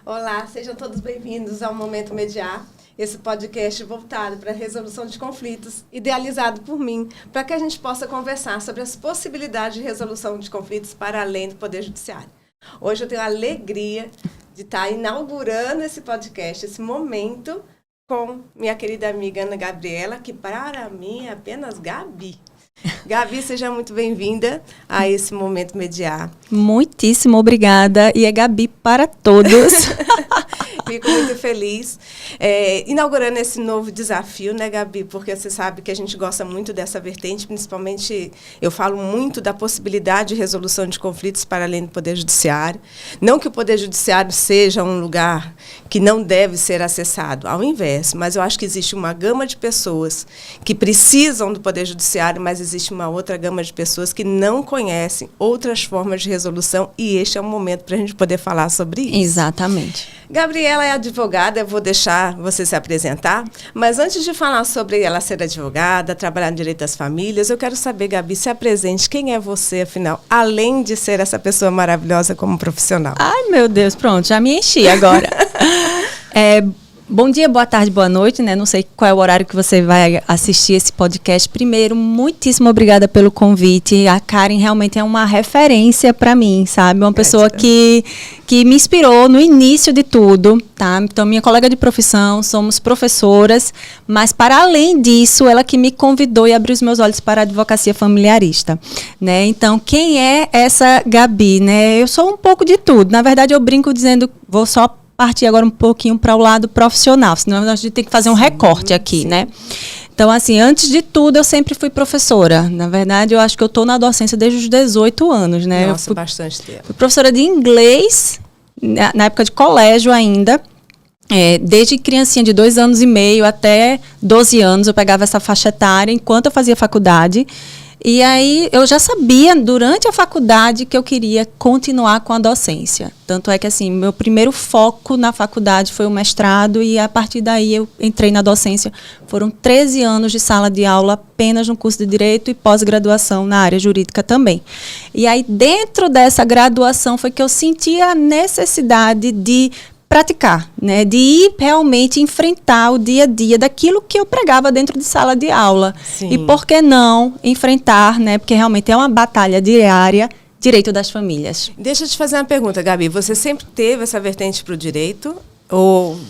Olá, sejam todos bem-vindos ao Momento Mediar, esse podcast voltado para a resolução de conflitos, idealizado por mim, para que a gente possa conversar sobre as possibilidades de resolução de conflitos para além do Poder Judiciário. Hoje eu tenho a alegria de estar inaugurando esse podcast, esse momento, com minha querida amiga Ana Gabriela, que para mim é apenas Gabi. Gabi, seja muito bem-vinda a esse Momento Mediar. Muitíssimo obrigada. E é Gabi para todos. Fico muito feliz. Inaugurando esse novo desafio, né, Gabi? Porque você sabe que a gente gosta muito dessa vertente, principalmente eu falo muito da possibilidade de resolução de conflitos para além do Poder Judiciário. Não que o Poder Judiciário seja um lugar que não deve ser acessado, ao inverso, mas eu acho que existe uma gama de pessoas que precisam do Poder Judiciário, mas existe uma outra gama de pessoas que não conhecem outras formas de resolução e este é o momento para a gente poder falar sobre isso. Exatamente. Gabriela é advogada, eu vou deixar você se apresentar, mas antes de falar sobre ela ser advogada, trabalhar no direito das famílias, eu quero saber, Gabi, se apresente, quem é você, afinal, além de ser essa pessoa maravilhosa como profissional? Ai, meu Deus, pronto, já me enchi agora. Bom dia, boa tarde, boa noite, né? Não sei qual é o horário que você vai assistir esse podcast. Primeiro, muitíssimo obrigada pelo convite. A Karen realmente é uma referência para mim, sabe? Uma pessoa que me inspirou no início de tudo, tá? Então, minha colega de profissão, somos professoras, mas para além disso, ela que me convidou e abriu os meus olhos para a advocacia familiarista, né? Então, quem é essa Gabi, né? Eu sou um pouco de tudo. Na verdade, eu brinco dizendo, vou só partir agora um pouquinho para o lado profissional, senão a gente tem que fazer um recorte aqui, né? Então, assim, antes de tudo, eu sempre fui professora. Na verdade, eu acho que eu estou na docência desde os 18 anos, né? Nossa, eu fui bastante tempo. Fui professora de inglês, na época de colégio ainda. Desde criancinha de 2 anos e meio até 12 anos, eu pegava essa faixa etária enquanto eu fazia faculdade. E aí eu já sabia, durante a faculdade, que eu queria continuar com a docência. Tanto é que, assim, meu primeiro foco na faculdade foi o mestrado e, a partir daí, eu entrei na docência. Foram 13 anos de sala de aula apenas no curso de Direito e pós-graduação na área jurídica também. E aí, dentro dessa graduação, foi que eu senti a necessidade de praticar, né, de ir realmente enfrentar o dia a dia daquilo que eu pregava dentro de sala de aula. Sim. E por que não enfrentar, né, porque realmente é uma batalha diária, direito das famílias. Deixa eu te fazer uma pergunta, Gabi, você sempre teve essa vertente para o direito? Ou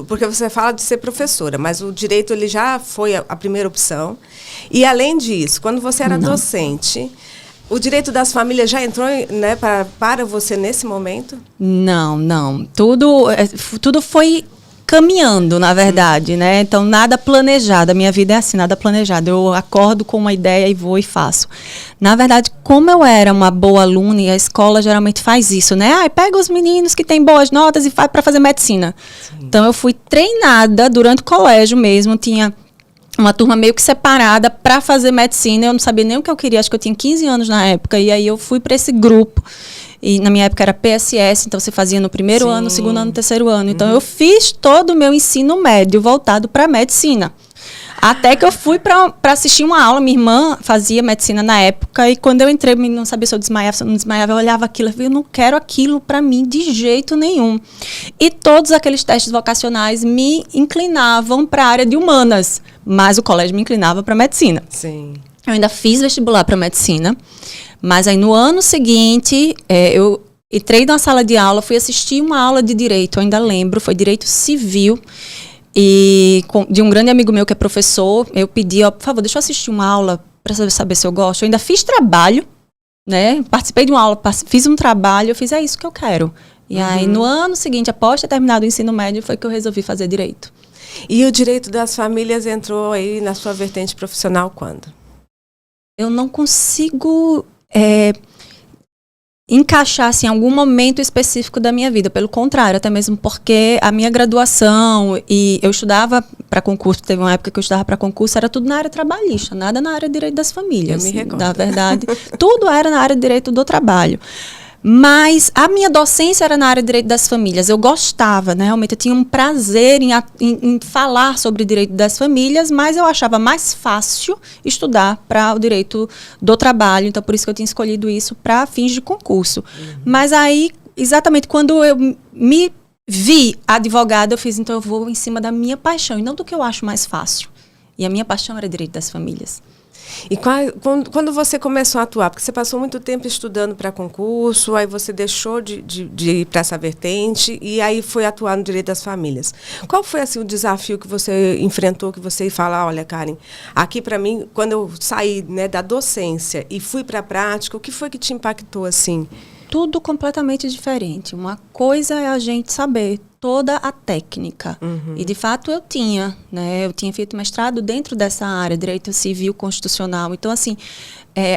porque você fala de ser professora, mas o direito ele já foi a primeira opção. E além disso, quando você era docente, o direito das famílias já entrou, né, para você nesse momento? Não. Tudo foi caminhando, na verdade, né? Então, nada planejado. A minha vida é assim, nada planejado. Eu acordo com uma ideia e vou e faço. Na verdade, como eu era uma boa aluna, e a escola geralmente faz isso, né? Pega os meninos que têm boas notas e vai para fazer medicina. Sim. Então, eu fui treinada durante o colégio mesmo, tinha uma turma meio que separada para fazer medicina. Eu não sabia nem o que eu queria, acho que eu tinha 15 anos na época. E aí eu fui para esse grupo. E na minha época era PSS, então você fazia no primeiro ano, no segundo ano, no terceiro ano. Então eu fiz todo o meu ensino médio voltado para medicina. Até que eu fui para assistir uma aula. Minha irmã fazia medicina na época. E quando eu entrei, não sabia se eu desmaiava, se eu não desmaiava. Eu olhava aquilo e falei, eu não quero aquilo para mim de jeito nenhum. E todos aqueles testes vocacionais me inclinavam para a área de humanas. Mas o colégio me inclinava para medicina. Sim. Eu ainda fiz vestibular para medicina. Mas aí no ano seguinte, eu entrei na sala de aula, fui assistir uma aula de direito. Eu ainda lembro, foi direito civil. E de um grande amigo meu que é professor, eu pedi, por favor, deixa eu assistir uma aula para saber se eu gosto. Eu ainda fiz trabalho, né? Participei de uma aula, fiz um trabalho, eu fiz, é isso que eu quero. E aí, no ano seguinte, após ter terminado o ensino médio, foi que eu resolvi fazer direito. E o direito das famílias entrou aí na sua vertente profissional quando? Eu não consigo encaixar assim, em algum momento específico da minha vida. Pelo contrário, até mesmo porque a minha graduação, e eu estudava para concurso, teve uma época que eu estudava para concurso, era tudo na área trabalhista, nada na área de direito das famílias. Eu me recordo. Na verdade, tudo era na área de direito do trabalho. Mas a minha docência era na área de direito das famílias. Eu gostava, né? Realmente eu tinha um prazer em falar sobre o direito das famílias, mas eu achava mais fácil estudar para o direito do trabalho. Então, por isso que eu tinha escolhido isso para fins de concurso. Mas aí, exatamente quando eu me vi advogada, eu fiz, então eu vou em cima da minha paixão e não do que eu acho mais fácil. E a minha paixão era direito das famílias. E quando você começou a atuar, porque você passou muito tempo estudando para concurso, aí você deixou de ir para essa vertente e aí foi atuar no direito das famílias. Qual foi assim, o desafio que você enfrentou, que você fala, olha, Karen, aqui para mim, quando eu saí, né, da docência e fui para a prática, o que foi que te impactou assim? Tudo completamente diferente. Uma coisa é a gente saber toda a técnica. E, de fato, eu tinha feito mestrado dentro dessa área, direito civil constitucional. Então, assim,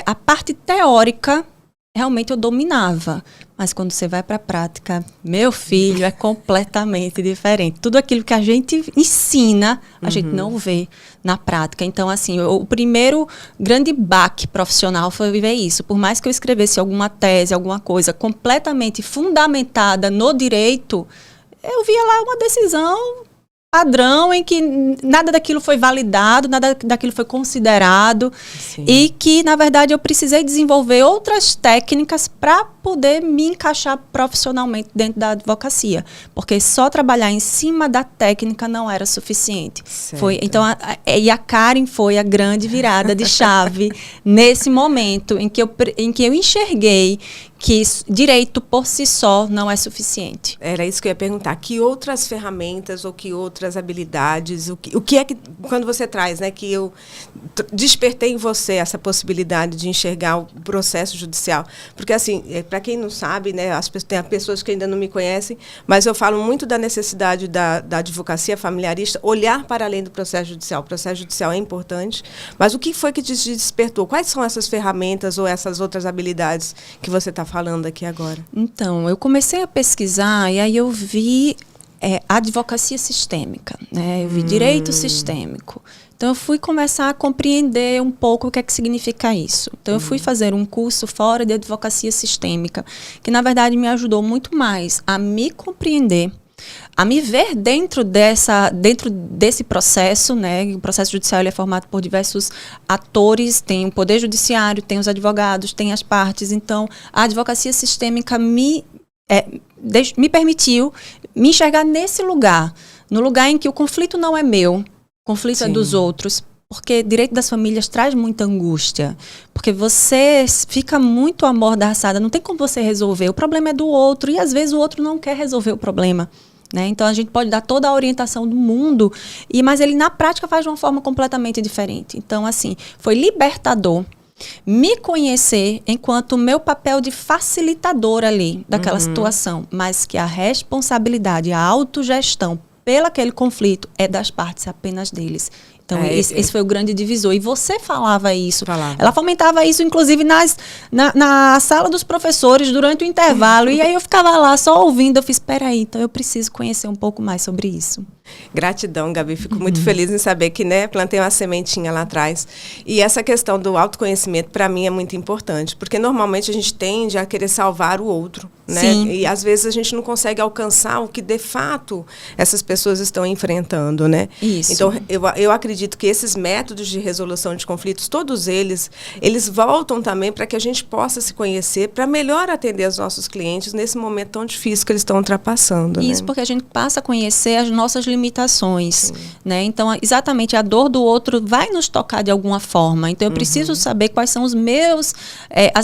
a parte teórica, realmente eu dominava. Mas quando você vai para a prática, meu filho, é completamente diferente. Tudo aquilo que a gente ensina, a gente não vê na prática. Então, assim, o primeiro grande baque profissional foi viver isso. Por mais que eu escrevesse alguma tese, alguma coisa completamente fundamentada no direito, eu via lá uma decisão padrão em que nada daquilo foi validado, nada daquilo foi considerado. Sim. E que, na verdade, eu precisei desenvolver outras técnicas para poder me encaixar profissionalmente dentro da advocacia, porque só trabalhar em cima da técnica não era suficiente. Então, a Karen foi a grande virada de chave nesse momento em que eu enxerguei que direito por si só não é suficiente. Era isso que eu ia perguntar. Que outras ferramentas ou que outras habilidades, o que é que, quando você traz, né, que eu despertei em você essa possibilidade de enxergar o processo judicial? Porque, assim, para quem não sabe, né, tem pessoas que ainda não me conhecem, mas eu falo muito da necessidade da advocacia familiarista olhar para além do processo judicial. O processo judicial é importante, mas o que foi que te despertou? Quais são essas ferramentas ou essas outras habilidades que você está falando aqui agora? Então, eu comecei a pesquisar e aí eu vi advocacia sistêmica, né? Eu vi direito sistêmico. Então, eu fui começar a compreender um pouco o que é que significa isso. Então, eu fui fazer um curso fora de advocacia sistêmica, que, na verdade, me ajudou muito mais a me compreender, a me ver dentro desse processo, né? O processo judicial ele é formado por diversos atores, tem o poder judiciário, tem os advogados, tem as partes. Então, a advocacia sistêmica me permitiu me enxergar nesse lugar, no lugar em que o conflito não é meu, o conflito é dos outros. Porque direito das famílias traz muita angústia. Porque você fica muito amordaçada, não tem como você resolver. O problema é do outro e, às vezes, o outro não quer resolver o problema. Né? Então, a gente pode dar toda a orientação do mundo, mas ele, na prática, faz de uma forma completamente diferente. Então, assim, foi libertador me conhecer enquanto o meu papel de facilitador ali daquela situação, mas que a responsabilidade, a autogestão pelo aquele conflito é das partes, apenas deles. Então, esse foi o grande divisor. E você falava isso. Ela fomentava isso, inclusive, na sala dos professores, durante o intervalo. E aí eu ficava lá só ouvindo. Eu fiz, espera aí, então eu preciso conhecer um pouco mais sobre isso. Gratidão, Gabi. Fico muito feliz em saber que, né, plantei uma sementinha lá atrás. E essa questão do autoconhecimento, para mim, é muito importante. Porque, normalmente, a gente tende a querer salvar o outro. Né? Sim. E, às vezes, a gente não consegue alcançar o que, de fato, essas pessoas estão enfrentando. Né? Isso. Então, eu acredito que esses métodos de resolução de conflitos, todos eles voltam também para que a gente possa se conhecer, para melhor atender os nossos clientes nesse momento tão difícil que eles estão ultrapassando. Isso, né? Porque a gente passa a conhecer as nossas limitações. Né? Então, exatamente, a dor do outro vai nos tocar de alguma forma. Então, eu preciso saber quais são as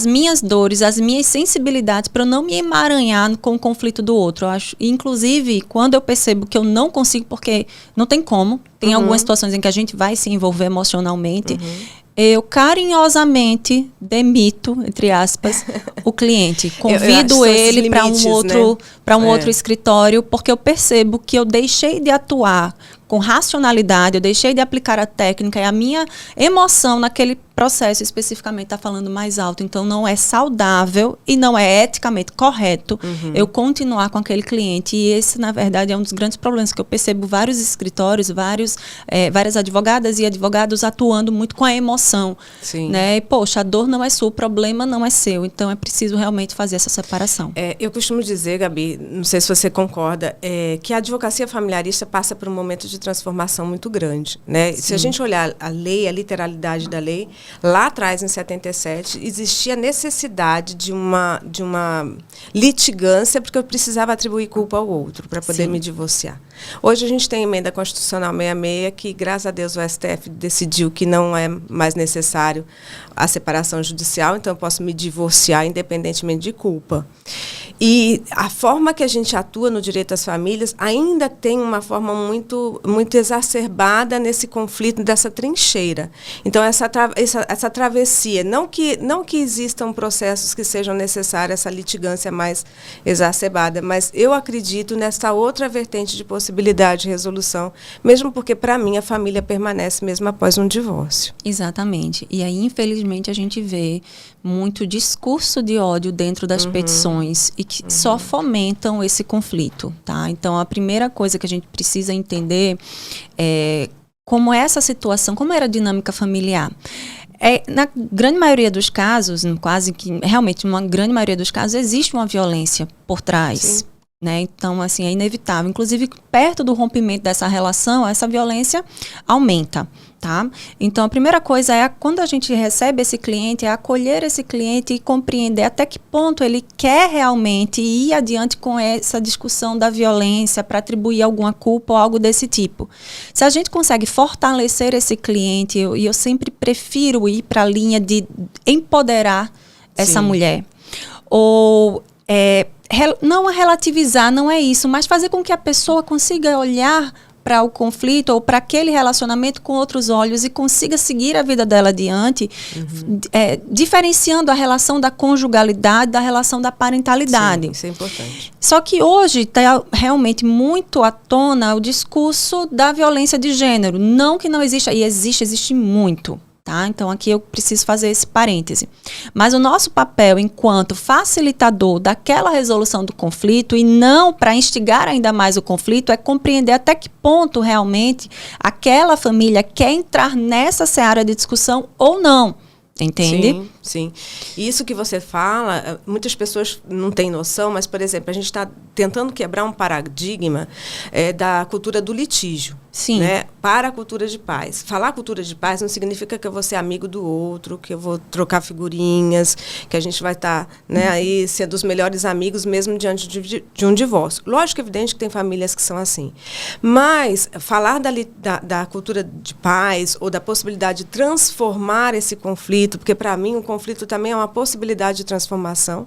minhas dores, as minhas sensibilidades, para eu não me emaranhar com o conflito do outro. Eu acho, inclusive, quando eu percebo que eu não consigo, porque não tem como, tem algumas situações em que a gente vai se envolver emocionalmente, eu carinhosamente demito, entre aspas, o cliente. Convido ele para um outro escritório, porque eu percebo que eu deixei de atuar com racionalidade, eu deixei de aplicar a técnica e a minha emoção naquele processo especificamente está falando mais alto. Então, não é saudável e não é eticamente correto eu continuar com aquele cliente. E esse, na verdade, é um dos grandes problemas que eu percebo vários escritórios, várias advogadas e advogados atuando muito com a emoção. Sim. Né? E, poxa, a dor não é sua, o problema não é seu. Então, é preciso realmente fazer essa separação. Eu costumo dizer, Gabi, não sei se você concorda, que a advocacia familiarista passa por um momento de transformação muito grande. Né? Se a gente olhar a lei, a literalidade da lei, lá atrás, em 77, existia necessidade de uma litigância, porque eu precisava atribuir culpa ao outro para poder me divorciar. Hoje a gente tem a emenda constitucional 66, que, graças a Deus, o STF decidiu que não é mais necessário a separação judicial, então eu posso me divorciar independentemente de culpa. E a forma que a gente atua no direito às famílias ainda tem uma forma muito, muito exacerbada nesse conflito, dessa trincheira. Então, essa travessia, não que existam processos que sejam necessários, essa litigância mais exacerbada, mas eu acredito nessa outra vertente de possibilidade de resolução, mesmo porque, para mim, a família permanece mesmo após um divórcio. Exatamente. E aí, infelizmente, a gente vê muito discurso de ódio dentro das petições e que só fomentam esse conflito, tá? Então, a primeira coisa que a gente precisa entender é como é essa situação, como era a dinâmica familiar. Na grande maioria dos casos, quase que, realmente, uma grande maioria dos casos, existe uma violência por trás. Sim. Né? Então, assim, é inevitável. Inclusive, perto do rompimento dessa relação, essa violência aumenta, tá? Então, a primeira coisa é, quando a gente recebe esse cliente, é acolher esse cliente e compreender até que ponto ele quer realmente ir adiante com essa discussão da violência para atribuir alguma culpa ou algo desse tipo. Se a gente consegue fortalecer esse cliente, e eu sempre prefiro ir para a linha de empoderar essa mulher. Ou não relativizar, não é isso, mas fazer com que a pessoa consiga olhar para o conflito ou para aquele relacionamento com outros olhos e consiga seguir a vida dela adiante, diferenciando a relação da conjugalidade da relação da parentalidade. Sim, isso é importante. Só que hoje está realmente muito à tona o discurso da violência de gênero. Não que não exista, e existe muito. Tá? Então, aqui eu preciso fazer esse parêntese. Mas o nosso papel enquanto facilitador daquela resolução do conflito, e não para instigar ainda mais o conflito, é compreender até que ponto realmente aquela família quer entrar nessa seara de discussão ou não. Entende? Sim, sim. Isso que você fala, muitas pessoas não têm noção, mas, por exemplo, a gente está tentando quebrar um paradigma da cultura do litígio. Sim. Né, para a cultura de paz. Falar cultura de paz não significa que eu vou ser amigo do outro, que eu vou trocar figurinhas, que a gente vai estar aí sendo os melhores amigos mesmo diante de um divórcio. Lógico, evidente que tem famílias que são assim. Mas falar da cultura de paz ou da possibilidade de transformar esse conflito, porque para mim o conflito também é uma possibilidade de transformação,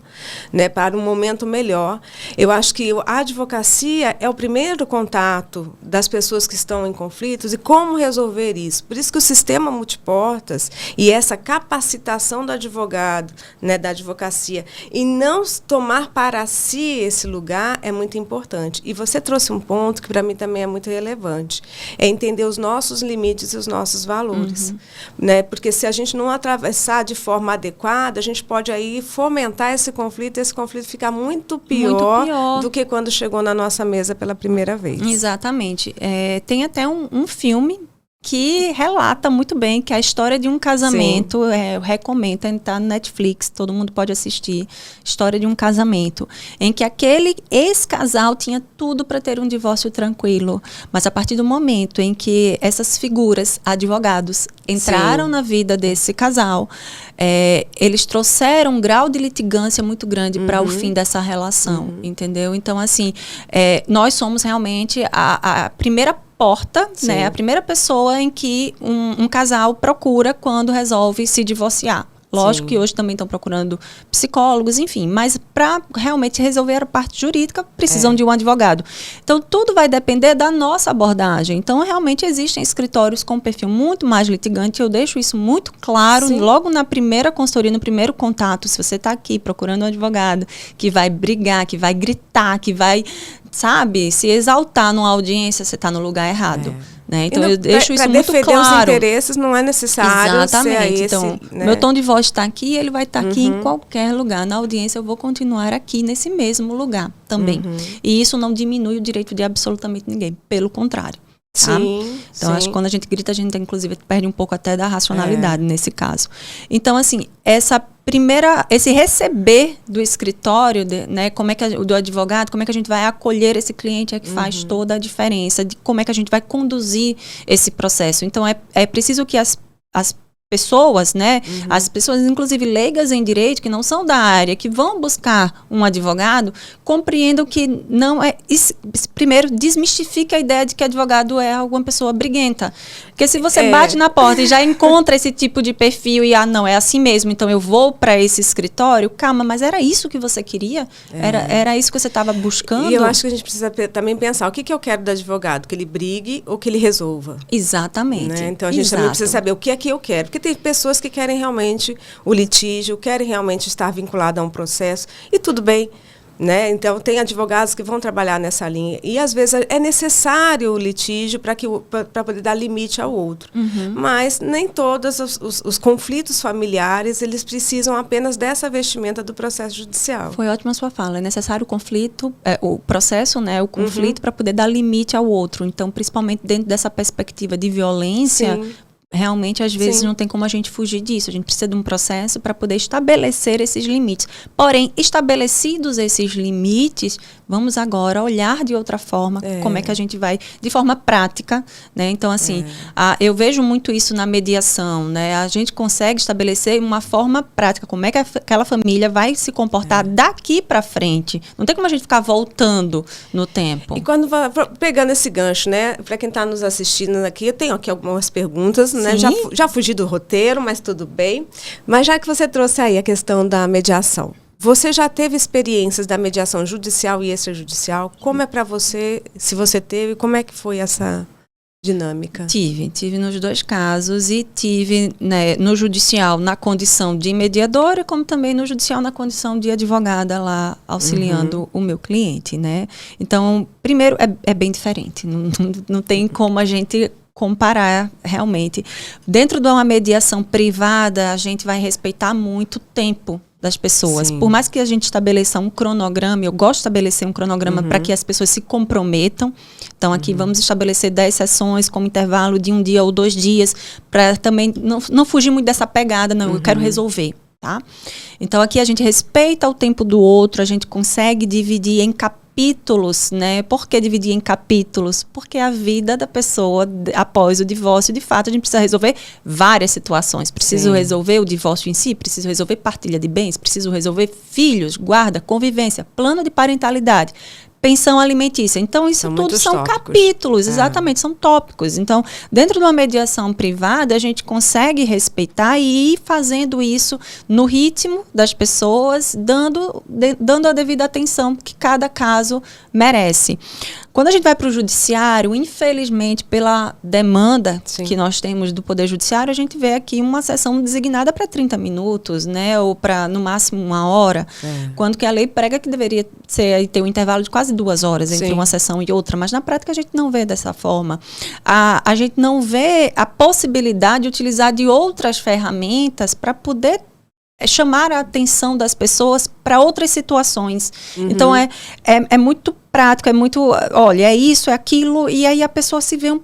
né, para um momento melhor. Eu acho que a advocacia é o primeiro contato das pessoas que estão em conflitos e como resolver isso. Por isso que o sistema multiportas e essa capacitação do advogado, né, da advocacia, e não tomar para si esse lugar é muito importante. E você trouxe um ponto que para mim também é muito relevante, é entender os nossos limites e os nossos valores. Né? Porque se a gente não atravessar de forma adequada, a gente pode aí fomentar esse conflito e esse conflito ficar muito pior do que quando chegou na nossa mesa pela primeira vez. Exatamente. Tem até um filme que relata muito bem que a história de um casamento, eu recomendo, está no Netflix, todo mundo pode assistir, história de um casamento, em que aquele ex-casal tinha tudo para ter um divórcio tranquilo, mas a partir do momento em que essas figuras, advogados, entraram na vida desse casal, eles trouxeram um grau de litigância muito grande para o fim dessa relação, entendeu? Então, assim, nós somos realmente a primeira porta, né, a primeira pessoa em que um casal procura quando resolve se divorciar. Lógico que hoje também estão procurando psicólogos, enfim, mas para realmente resolver a parte jurídica, precisam de um advogado. Então, tudo vai depender da nossa abordagem. Então, realmente existem escritórios com perfil muito mais litigante, eu deixo isso muito claro logo na primeira consultoria, no primeiro contato. Se você está aqui procurando um advogado que vai brigar, que vai gritar, que vai, sabe, se exaltar numa audiência, você está no lugar errado. Né? Então, eu deixo isso muito claro. Para defender os interesses não é necessário. Exatamente. Ser então, né? Meu tom de voz está aqui, ele vai estar aqui em qualquer lugar. Na audiência, eu vou continuar aqui nesse mesmo lugar também. E isso não diminui o direito de absolutamente ninguém. Pelo contrário. Tá? Então, acho que quando a gente grita, a gente, inclusive, perde um pouco até da racionalidade nesse caso. Então, assim, esse receber do escritório, né, como é que do advogado, como é que a gente vai acolher esse cliente é que faz toda a diferença, de como é que a gente vai conduzir esse processo. Então, é preciso que as pessoas, né? As pessoas, inclusive leigas em direito, que não são da área, que vão buscar um advogado, compreendam que não é... Primeiro, desmistifica a ideia de que advogado é alguma pessoa briguenta. Porque se você bate na porta e já encontra esse tipo de perfil e, não, é assim mesmo, então eu vou para esse escritório, calma, mas era isso que você queria? Era isso que você estava buscando? E eu acho que a gente precisa também pensar, o que eu quero do advogado? Que ele brigue ou que ele resolva? Exatamente. Né? Então, a gente também precisa saber o que é que eu quero. Porque tem pessoas que querem realmente o litígio, querem realmente estar vinculado a um processo, e tudo bem. Né? Então, tem advogados que vão trabalhar nessa linha. E, às vezes, é necessário o litígio para poder dar limite ao outro. Mas nem todos os conflitos familiares, eles precisam apenas dessa vestimenta do processo judicial. Foi ótima a sua fala. É necessário o conflito, o processo, né, o conflito, para poder dar limite ao outro. Então, principalmente dentro dessa perspectiva de violência... Sim. Realmente, às vezes, não tem como a gente fugir disso. A gente precisa de um processo para poder estabelecer esses limites. Porém, estabelecidos esses limites, vamos agora olhar de outra forma como é que a gente vai, de forma prática, né? Então, assim, eu vejo muito isso na mediação, né? A gente consegue estabelecer uma forma prática, como é que aquela família vai se comportar daqui para frente. Não tem como a gente ficar voltando no tempo. E quando pegando esse gancho, né? Para quem está nos assistindo aqui, eu tenho aqui algumas perguntas, né? Já fugi do roteiro, mas tudo bem. Mas já que você trouxe aí a questão da mediação, você já teve experiências da mediação judicial e extrajudicial? Como é para você, se você teve, como é que foi essa dinâmica? Tive nos dois casos e tive, né, no judicial na condição de mediadora, como também no judicial na condição de advogada lá auxiliando o meu cliente, né? Então, primeiro, é bem diferente, não tem como a gente comparar realmente. Dentro de uma mediação privada, a gente vai respeitar muito o tempo das pessoas. Sim. Por mais que a gente estabeleça um cronograma, eu gosto de estabelecer um cronograma para que as pessoas se comprometam. Então, aqui vamos estabelecer 10 sessões com intervalo de 1 dia ou 2 dias, para também não fugir muito dessa pegada, não, eu quero resolver. Tá? Então, aqui a gente respeita o tempo do outro, a gente consegue dividir em capítulos, né? Por que dividir em capítulos? Porque a vida da pessoa, após o divórcio, de fato, a gente precisa resolver várias situações. Preciso resolver o divórcio em si, preciso resolver partilha de bens, preciso resolver filhos, guarda, convivência, plano de parentalidade, pensão alimentícia. Então, isso tudo são capítulos, exatamente, são tópicos. Então, dentro de uma mediação privada, a gente consegue respeitar e ir fazendo isso no ritmo das pessoas, dando a devida atenção que cada caso merece. Quando a gente vai para o judiciário, infelizmente, pela demanda que nós temos do Poder Judiciário, a gente vê aqui uma sessão designada para 30 minutos, né? Ou para, no máximo, 1 hora. Quando que a lei prega que deveria ter um intervalo de quase 2 horas entre uma sessão e outra. Mas, na prática, a gente não vê dessa forma. A gente não vê a possibilidade de utilizar de outras ferramentas para poder chamar a atenção das pessoas para outras situações. Então, é muito prático, é muito, olha, é isso, é aquilo, e aí a pessoa se vê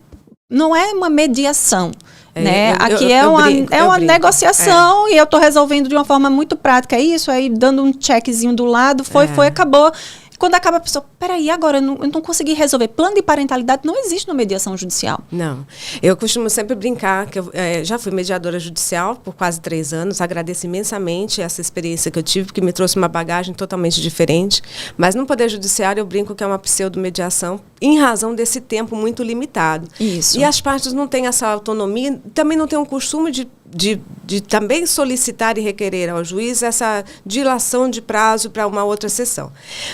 não é uma mediação, né? Aqui é uma negociação e eu estou resolvendo de uma forma muito prática. É isso, aí dando um checkzinho do lado, foi, acabou. Quando acaba a pessoa, peraí, agora eu não consegui resolver. Plano de parentalidade não existe na mediação judicial. Não. Eu costumo sempre brincar, que eu já fui mediadora judicial por quase 3 anos. Agradeço imensamente essa experiência que eu tive, porque me trouxe uma bagagem totalmente diferente. Mas no Poder Judiciário eu brinco que é uma pseudo-mediação em razão desse tempo muito limitado. Isso. E as partes não têm essa autonomia, também não têm um costume de também solicitar e requerer ao juiz essa dilação de prazo para uma outra sessão.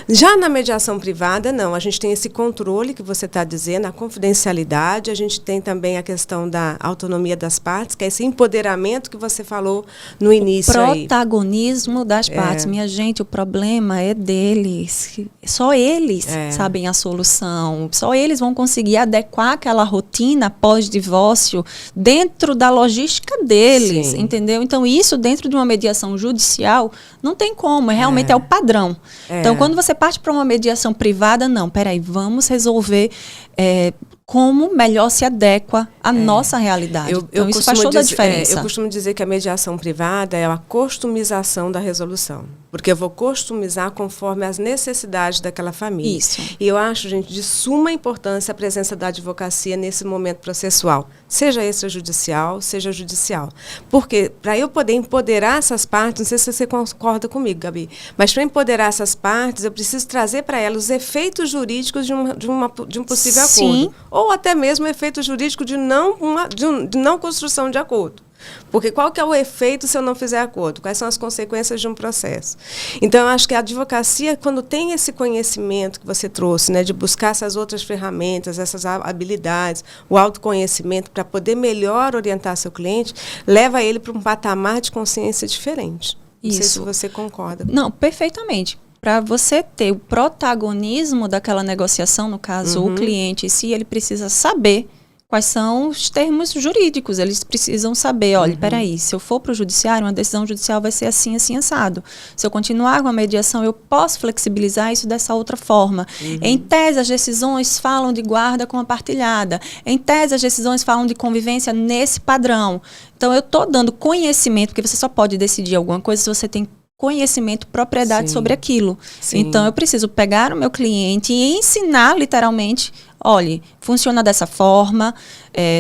Já na mediação privada, não. A gente tem esse controle que você está dizendo, a confidencialidade, a gente tem também a questão da autonomia das partes, que é esse empoderamento que você falou no início. O protagonismo das partes. Minha gente, o problema é deles. Só eles sabem a solução. Só eles vão conseguir adequar aquela rotina pós-divórcio dentro da logística deles, entendeu? Então, isso dentro de uma mediação judicial não tem como, realmente é o padrão. Então, quando você parte para uma mediação privada, não, peraí, vamos resolver como melhor se adequa à nossa realidade. Então, isso faz toda a diferença. Eu costumo dizer que a mediação privada é a customização da resolução. Porque eu vou customizar conforme as necessidades daquela família. Isso. E eu acho, gente, de suma importância a presença da advocacia nesse momento processual. Seja extrajudicial, seja judicial. Porque para eu poder empoderar essas partes, não sei se você concorda comigo, Gabi, mas para empoderar essas partes, eu preciso trazer para elas os efeitos jurídicos de um possível acordo. Ou até mesmo o efeito jurídico de não construção de acordo. Porque qual que é o efeito se eu não fizer acordo? Quais são as consequências de um processo? Então, eu acho que a advocacia, quando tem esse conhecimento que você trouxe, né, de buscar essas outras ferramentas, essas habilidades, o autoconhecimento, para poder melhor orientar seu cliente, leva ele para um patamar de consciência diferente. Não sei se você concorda. Não, perfeitamente. Para você ter o protagonismo daquela negociação, no caso, o cliente em si, ele precisa saber quais são os termos jurídicos. Eles precisam saber, olha, peraí, se eu for para o judiciário, uma decisão judicial vai ser assim, assim, assado. Se eu continuar com a mediação, eu posso flexibilizar isso dessa outra forma. Em tese, as decisões falam de guarda com a partilhada. Em tese, as decisões falam de convivência nesse padrão. Então, eu estou dando conhecimento, porque você só pode decidir alguma coisa se você tem conhecimento, propriedade sobre aquilo. Sim. Então, eu preciso pegar o meu cliente e ensinar, literalmente, olha, funciona dessa forma,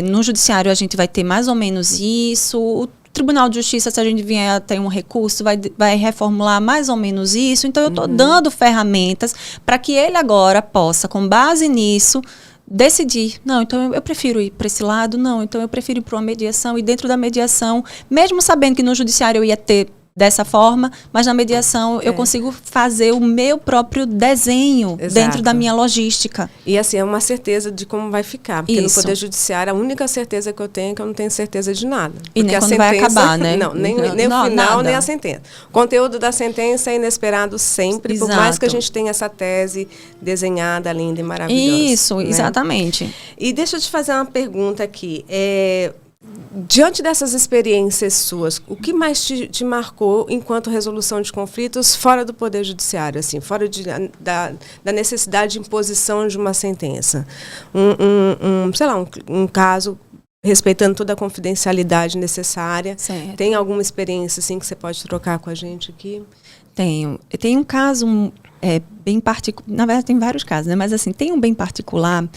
no judiciário a gente vai ter mais ou menos isso, o Tribunal de Justiça, se a gente vier a ter um recurso, vai reformular mais ou menos isso. Então, eu estou dando ferramentas para que ele agora possa, com base nisso, decidir, não, então eu prefiro ir para esse lado, não, então eu prefiro ir para uma mediação, e dentro da mediação, mesmo sabendo que no judiciário eu ia ter dessa forma, mas na mediação eu consigo fazer o meu próprio desenho dentro da minha logística. E assim, é uma certeza de como vai ficar. Porque no Poder Judiciário, a única certeza que eu tenho é que eu não tenho certeza de nada. E nem quando vai acabar, né? Não, nem o final, nada. Nem a sentença. O conteúdo da sentença é inesperado sempre, por mais que a gente tenha essa tese desenhada, linda e maravilhosa. Isso, né? Exatamente. E deixa eu te fazer uma pergunta aqui. Diante dessas experiências suas, o que mais te marcou enquanto resolução de conflitos fora do Poder Judiciário, assim, fora da necessidade de imposição de uma sentença? Um caso, respeitando toda a confidencialidade necessária. Certo. Tem alguma experiência assim, que você pode trocar com a gente aqui? Tenho. Tem um caso bem particular, na verdade tem vários casos, né? Mas assim, tem um bem particular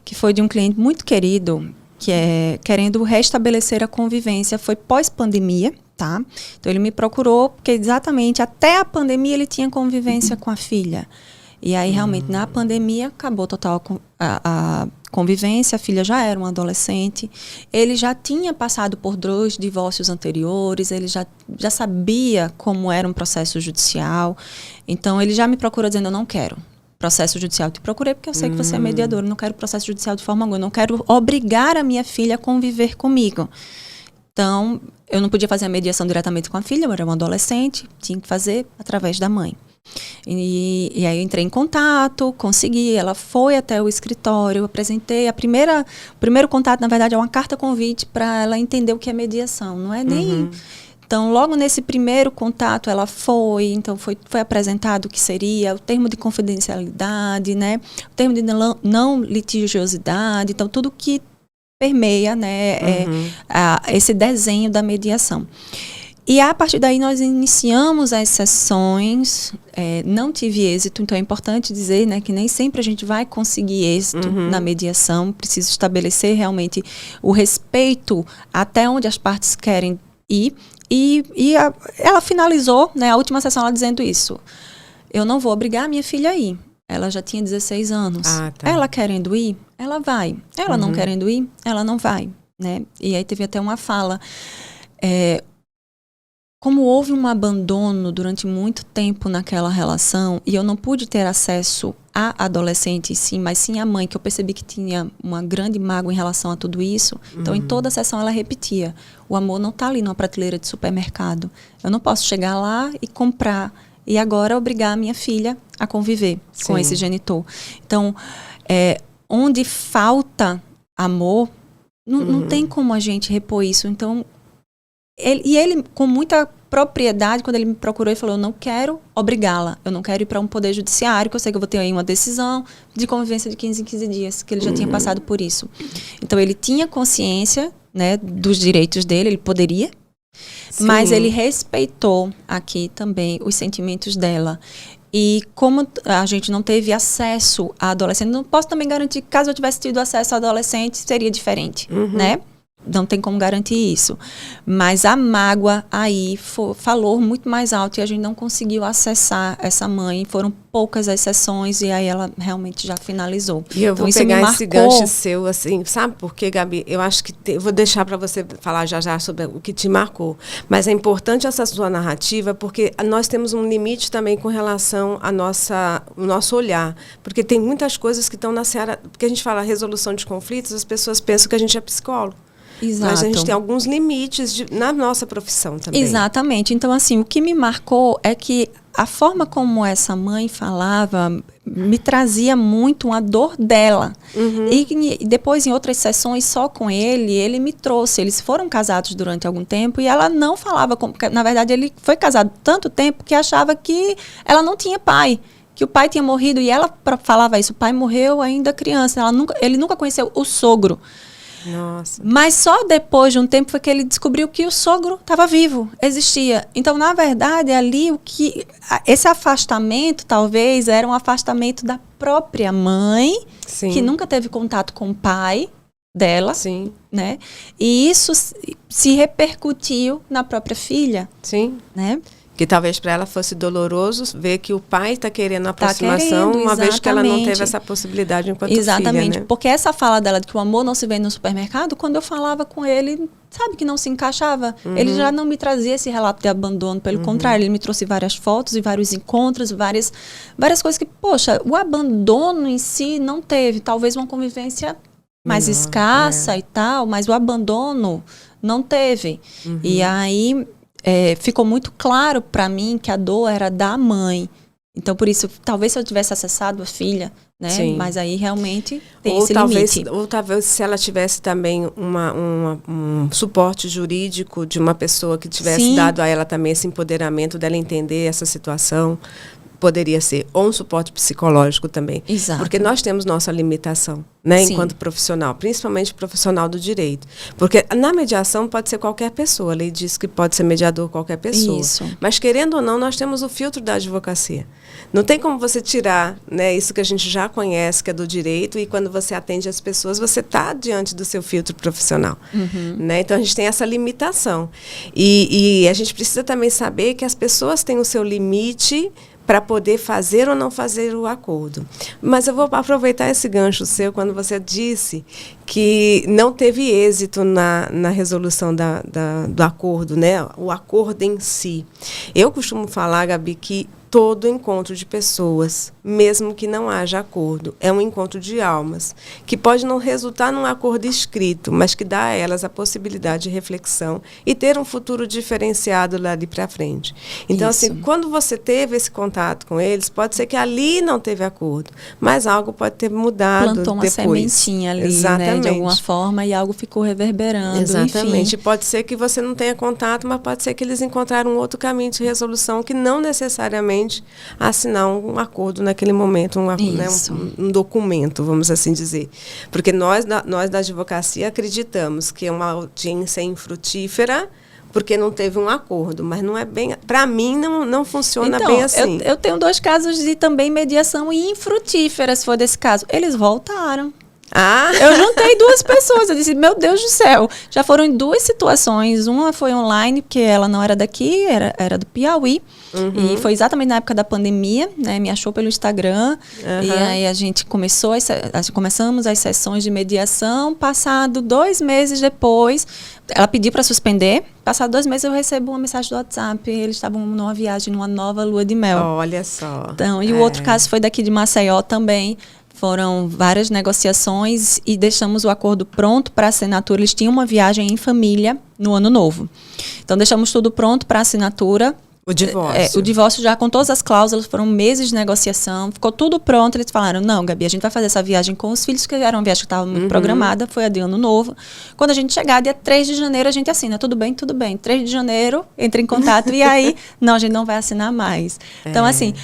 que foi de um cliente muito querido, que é querendo restabelecer a convivência, foi pós-pandemia, tá? Então, ele me procurou, porque exatamente até a pandemia ele tinha convivência com a filha. E aí, realmente, na pandemia, acabou total a convivência, a filha já era uma adolescente, ele já tinha passado por 2 divórcios anteriores, ele já sabia como era um processo judicial, então, ele já me procurou dizendo, eu não quero processo judicial. Te procurei porque eu sei que você é mediadora, eu não quero processo judicial de forma alguma, eu não quero obrigar a minha filha a conviver comigo. Então, eu não podia fazer a mediação diretamente com a filha, eu era uma adolescente, tinha que fazer através da mãe. E aí eu entrei em contato, consegui, ela foi até o escritório, eu apresentei o primeiro contato, na verdade, é uma carta convite para ela entender o que é mediação, não é nem... Então, logo nesse primeiro contato, ela foi apresentado o que seria o termo de confidencialidade, né? O termo de não litigiosidade, então tudo que permeia, né, esse desenho da mediação. E a partir daí nós iniciamos as sessões, não tive êxito, então é importante dizer, né, que nem sempre a gente vai conseguir êxito na mediação, preciso estabelecer realmente o respeito até onde as partes querem ir. Ela finalizou, né, a última sessão, ela dizendo isso. Eu não vou obrigar a minha filha a ir. Ela já tinha 16 anos. Tá. Ela querendo ir, ela vai. Ela não querendo ir, ela não vai. Né? E aí teve até uma fala. Como houve um abandono durante muito tempo naquela relação, e eu não pude ter acesso à adolescente, sim, mas sim à mãe, que eu percebi que tinha uma grande mágoa em relação a tudo isso. Então, em toda a sessão, ela repetia, o amor não está ali numa prateleira de supermercado. Eu não posso chegar lá e comprar, e agora obrigar a minha filha a conviver com esse genitor. Então, onde falta amor, não tem como a gente repor isso. Então, ele com muita propriedade, quando ele me procurou e falou, eu não quero obrigá-la, eu não quero ir para um poder judiciário, que eu sei que eu vou ter aí uma decisão de convivência de 15 em 15 dias, que ele já tinha passado por isso. Então, ele tinha consciência, né, dos direitos dele, ele poderia, mas ele respeitou aqui também os sentimentos dela. E como a gente não teve acesso à adolescente, não posso também garantir que caso eu tivesse tido acesso à adolescente, seria diferente, né? Não tem como garantir isso. Mas a mágoa aí falou muito mais alto e a gente não conseguiu acessar essa mãe. Foram poucas as sessões e aí ela realmente já finalizou. E eu vou pegar esse gancho seu, assim, sabe por quê, Gabi? Eu acho que eu vou deixar para você falar já sobre o que te marcou. Mas é importante essa sua narrativa porque nós temos um limite também com relação ao nosso olhar. Porque tem muitas coisas que estão na seara... Porque a gente fala resolução de conflitos, as pessoas pensam que a gente é psicólogo. Exato. Mas a gente tem alguns limites na nossa profissão também. Exatamente. Então, assim, o que me marcou é que a forma como essa mãe falava me trazia muito uma dor dela. E depois, em outras sessões, só com ele me trouxe. Eles foram casados durante algum tempo e ela não falava... Na verdade, ele foi casado tanto tempo que achava que ela não tinha pai. Que o pai tinha morrido e ela falava isso. O pai morreu ainda criança. Ele nunca conheceu o sogro. Nossa. Mas só depois de um tempo foi que ele descobriu que o sogro estava vivo, existia. Então, na verdade, ali esse afastamento talvez era um afastamento da própria mãe, Sim. que nunca teve contato com o pai dela, Sim. né? E isso se repercutiu na própria filha, Sim. né? Que talvez para ela fosse doloroso ver que o pai está querendo aproximação, uma vez que ela não teve essa possibilidade enquanto Exatamente, filha, né? Porque essa fala dela de que o amor não se vê no supermercado, quando eu falava com ele, sabe que não se encaixava. Ele já não me trazia esse relato de abandono, pelo contrário, ele me trouxe várias fotos e vários encontros, várias coisas que, poxa, o abandono em si não teve, talvez uma convivência mais escassa e tal, mas o abandono não teve. E aí... ficou muito claro para mim que a dor era da mãe. Então, por isso, talvez se eu tivesse acessado a filha, né? Sim. Mas aí realmente tem esse limite. Ou talvez se ela tivesse também um suporte jurídico de uma pessoa que tivesse dado a ela também esse empoderamento dela entender essa situação. Poderia ser, ou um suporte psicológico também. Exato. Porque nós temos nossa limitação, né, enquanto profissional, principalmente profissional do direito. Porque na mediação pode ser qualquer pessoa, a lei diz que pode ser mediador qualquer pessoa. Isso. Mas querendo ou não, nós temos o filtro da advocacia. Não tem como você tirar, né, isso que a gente já conhece, que é do direito, e quando você atende as pessoas, você está diante do seu filtro profissional. Né? Então, a gente tem essa limitação. E a gente precisa também saber que as pessoas têm o seu limite para poder fazer ou não fazer o acordo. Mas eu vou aproveitar esse gancho seu quando você disse que não teve êxito na resolução do acordo, né? O acordo em si. Eu costumo falar, Gabi, que todo encontro de pessoas, mesmo que não haja acordo, é um encontro de almas, que pode não resultar num acordo escrito, mas que dá a elas a possibilidade de reflexão e ter um futuro diferenciado lá de para frente. Então, assim, quando você teve esse contato com eles, pode ser que ali não teve acordo, mas algo pode ter mudado depois. Plantou uma sementinha ali, né, de alguma forma, e algo ficou reverberando. Exatamente. Enfim. Pode ser que você não tenha contato, mas pode ser que eles encontraram um outro caminho de resolução que não necessariamente assinar um acordo naquele momento, um documento, vamos assim dizer. Porque nós da advocacia acreditamos que é uma audiência infrutífera porque não teve um acordo, mas não é bem... Para mim, não funciona bem assim. Eu tenho 2 casos de também mediação infrutífera, se for desse caso. Eles voltaram. Eu juntei 2 pessoas, eu disse, meu Deus do céu, já foram em 2 situações, uma foi online, porque ela não era daqui, era do Piauí, e foi exatamente na época da pandemia, né, me achou pelo Instagram, e aí a gente começamos as sessões de mediação, passado 2 meses depois, ela pediu para suspender, passado 2 meses eu recebo uma mensagem do WhatsApp, eles estavam numa viagem, numa nova lua de mel. Olha só. Então, e o outro caso foi daqui de Maceió também. Foram várias negociações e deixamos o acordo pronto para assinatura. Eles tinham uma viagem em família no Ano Novo. Então, deixamos tudo pronto para assinatura. O divórcio. O divórcio já com todas as cláusulas, foram meses de negociação, ficou tudo pronto. Eles falaram, não, Gabi, a gente vai fazer essa viagem com os filhos, que era uma viagem que estava muito programada, foi a de ano novo. Quando a gente chegar, dia 3 de janeiro, a gente assina. Tudo bem, tudo bem. 3 de janeiro, entra em contato e aí, não, a gente não vai assinar mais. Então, assim,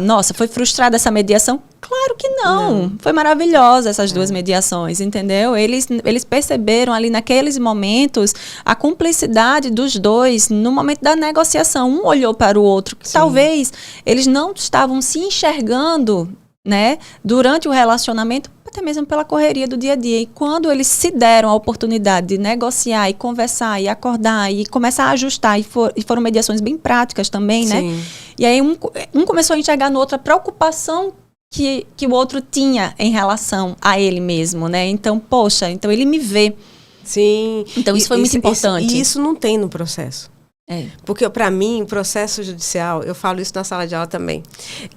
nossa, foi frustrada essa mediação? Claro que não. Foi maravilhosa essas duas mediações, entendeu? Eles perceberam ali naqueles momentos a cumplicidade dos dois no momento da negociação. Um olhou para o outro, que talvez eles não estavam se enxergando, né, durante o relacionamento, até mesmo pela correria do dia a dia. E quando eles se deram a oportunidade de negociar e conversar e acordar e começar a ajustar, e foram mediações bem práticas também, né? E aí um começou a enxergar no outro a preocupação que o outro tinha em relação a ele mesmo, né? Então, poxa, então ele me vê. Sim. Então, isso foi muito importante. E isso não tem no processo. Porque, para mim, o processo judicial, eu falo isso na sala de aula também,